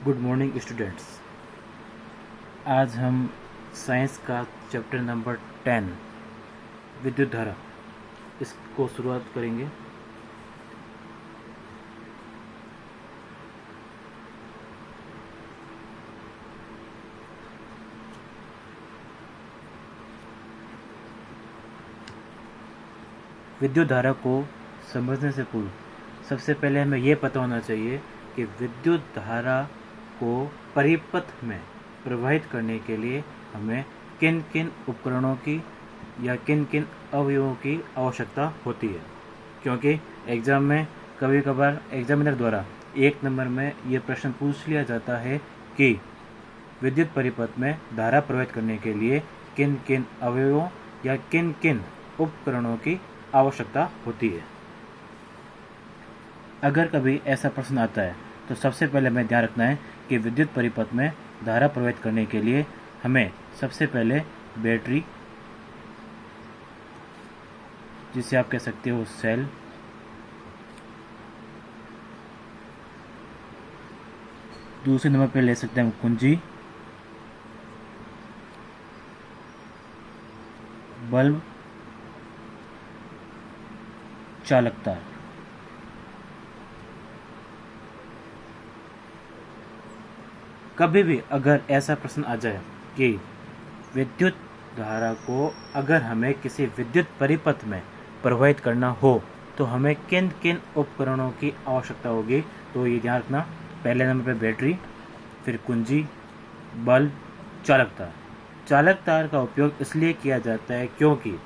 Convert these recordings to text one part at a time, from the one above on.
Good morning students. आज हम science का चैप्टर नंबर 10 विद्युत धारा इसको शुरुआत करेंगे। विद्युत धारा को समझने से पूर्व सबसे पहले हमें यह पता होना चाहिए कि विद्युत धारा को परिपथ में प्रवाहित करने के लिए हमें किन किन उपकरणों की या किन किन अवयवों की आवश्यकता होती है, क्योंकि एग्ज़ाम में कभी कभार एग्जामिनर द्वारा 1 नंबर में ये प्रश्न पूछ लिया जाता है कि विद्युत परिपथ में धारा प्रवाहित करने के लिए किन किन अवयवों या किन किन उपकरणों की आवश्यकता होती है। अगर कभी ऐसा प्रश्न आता है तो सबसे पहले हमें ध्यान रखना है कि विद्युत परिपथ में धारा प्रवाहित करने के लिए हमें सबसे पहले बैटरी, जिसे आप कह सकते हो सेल, दूसरे नंबर पे ले सकते हैं कुंजी, बल्ब, चालक तार। कभी भी अगर ऐसा प्रश्न आ जाए कि विद्युत धारा को अगर हमें किसी विद्युत परिपथ में प्रवाहित करना हो तो हमें किन किन उपकरणों की आवश्यकता होगी, तो ये ध्यान रखना। पहले नंबर पे बैटरी, फिर कुंजी, बल्ब, चालक तार। चालक तार का उपयोग इसलिए किया जाता है क्योंकि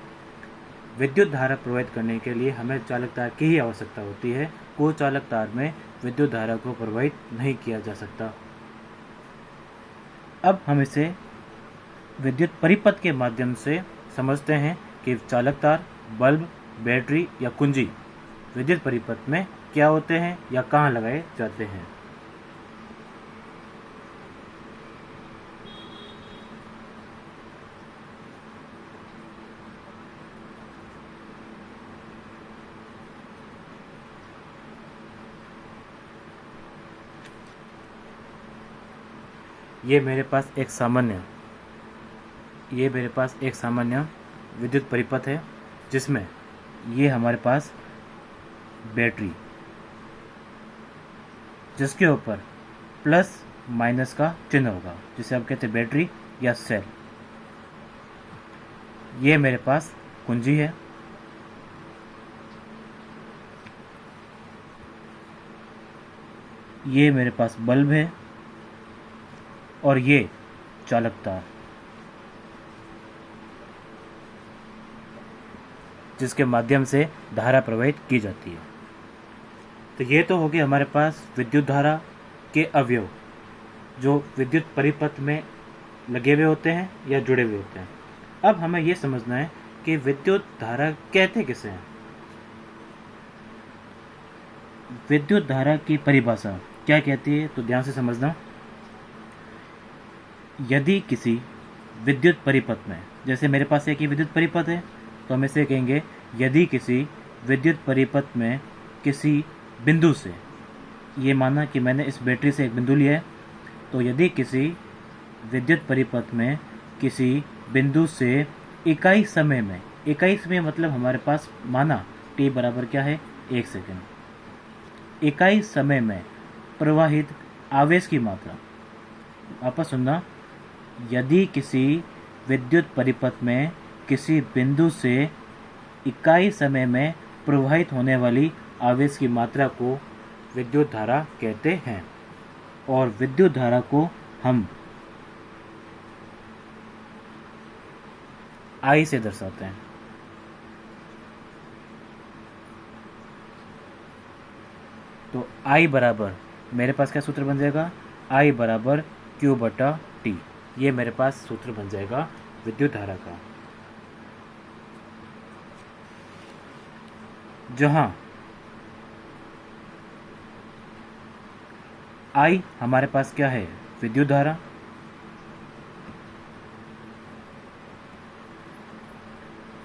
विद्युत धारा प्रवाहित करने के लिए हमें चालक तार की ही आवश्यकता होती है। कोई चालक तार में विद्युत धारा को प्रवाहित नहीं किया जा सकता। अब हम इसे विद्युत परिपथ के माध्यम से समझते हैं कि चालक तार, बल्ब, बैटरी या कुंजी विद्युत परिपथ में क्या होते हैं या कहाँ लगाए जाते हैं। ये मेरे पास एक सामान्य विद्युत परिपथ है जिसमें ये हमारे पास बैटरी, जिसके ऊपर प्लस माइनस का चिन्ह होगा, जिसे आप कहते हैं बैटरी या सेल। ये मेरे पास कुंजी है, ये मेरे पास बल्ब है और ये चालक तार, जिसके माध्यम से धारा प्रवाहित की जाती है। तो ये तो हो गया हमारे पास विद्युत धारा के अवयव जो विद्युत परिपथ में लगे हुए होते हैं या जुड़े हुए होते हैं। अब हमें ये समझना है कि विद्युत धारा कहते किसे हैं। विद्युत धारा की परिभाषा क्या कहती है, तो ध्यान से समझना। यदि किसी विद्युत परिपथ में, जैसे मेरे पास एक ही विद्युत परिपथ है, तो हम इसे कहेंगे यदि किसी विद्युत परिपथ में किसी बिंदु से, ये माना कि मैंने इस बैटरी से एक बिंदु लिया है, तो यदि किसी विद्युत परिपथ में किसी बिंदु से इकाई समय मतलब हमारे पास माना t बराबर क्या है, 1 सेकेंड, इकाई समय में प्रवाहित आवेश की मात्रा। वापस सुनना, यदि किसी विद्युत परिपथ में किसी बिंदु से इकाई समय में प्रवाहित होने वाली आवेश की मात्रा को विद्युत धारा कहते हैं, और विद्युत धारा को हम I से दर्शाते हैं। तो I बराबर मेरे पास क्या सूत्र बन जाएगा, I बराबर Q/T। ये मेरे पास सूत्र बन जाएगा विद्युत धारा का, जहां I हमारे पास क्या है, विद्युत धारा,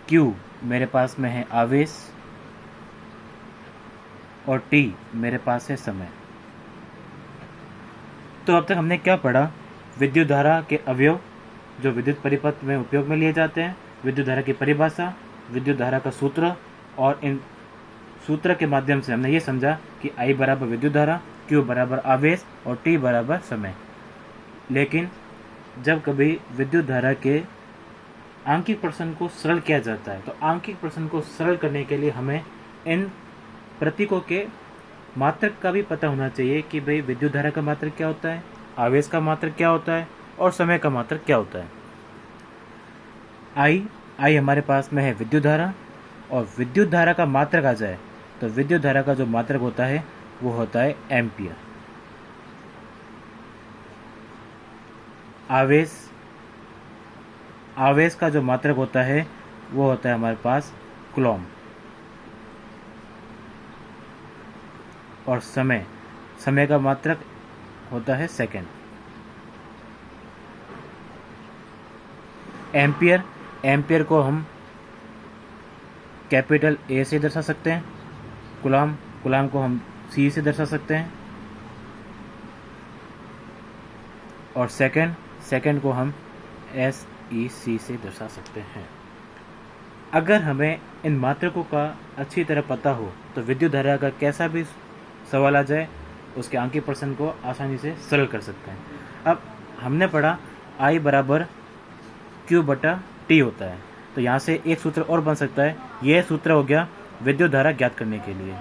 Q मेरे पास में है आवेश और T मेरे पास है समय। तो अब तक हमने क्या पढ़ा? विद्युत धारा के अवयव जो विद्युत परिपथ में उपयोग में लिए जाते हैं, विद्युत धारा की परिभाषा, विद्युत धारा का सूत्र, और इन सूत्र के माध्यम से हमने ये समझा कि I बराबर विद्युत धारा, Q बराबर आवेश और T बराबर समय। लेकिन जब कभी विद्युत धारा के आंकिक प्रश्न को सरल किया जाता है तो आंकिक प्रश्न को सरल करने के लिए हमें इन प्रतीकों के मात्रक का भी पता होना चाहिए कि भाई विद्युत धारा का मात्रक क्या होता है, आवेश का मात्रक क्या होता है और समय का मात्रक क्या होता है। I हमारे पास में है विद्युत धारा, और विद्युत धारा का मात्रक आ जाए तो विद्युत धारा का जो मात्रक होता है वो होता है एम्पियर। आवेश का जो मात्रक होता है वो होता है हमारे पास कूलॉम। और समय का मात्रक होता है सेकंड। एम्पियर को हम कैपिटल A से दर्शा सकते हैं, कूलॉम को हम C से दर्शा सकते हैं, और सेकंड को हम SEC से दर्शा सकते हैं। अगर हमें इन मात्रकों का अच्छी तरह पता हो तो विद्युत धारा का कैसा भी सवाल आ जाए उसके आंकिक प्रश्न को आसानी से सरल कर सकते हैं। अब हमने पढ़ा I बराबर Q बटा T होता है, तो यहाँ से एक सूत्र और बन सकता है। यह सूत्र हो गया विद्युत धारा ज्ञात करने के लिए।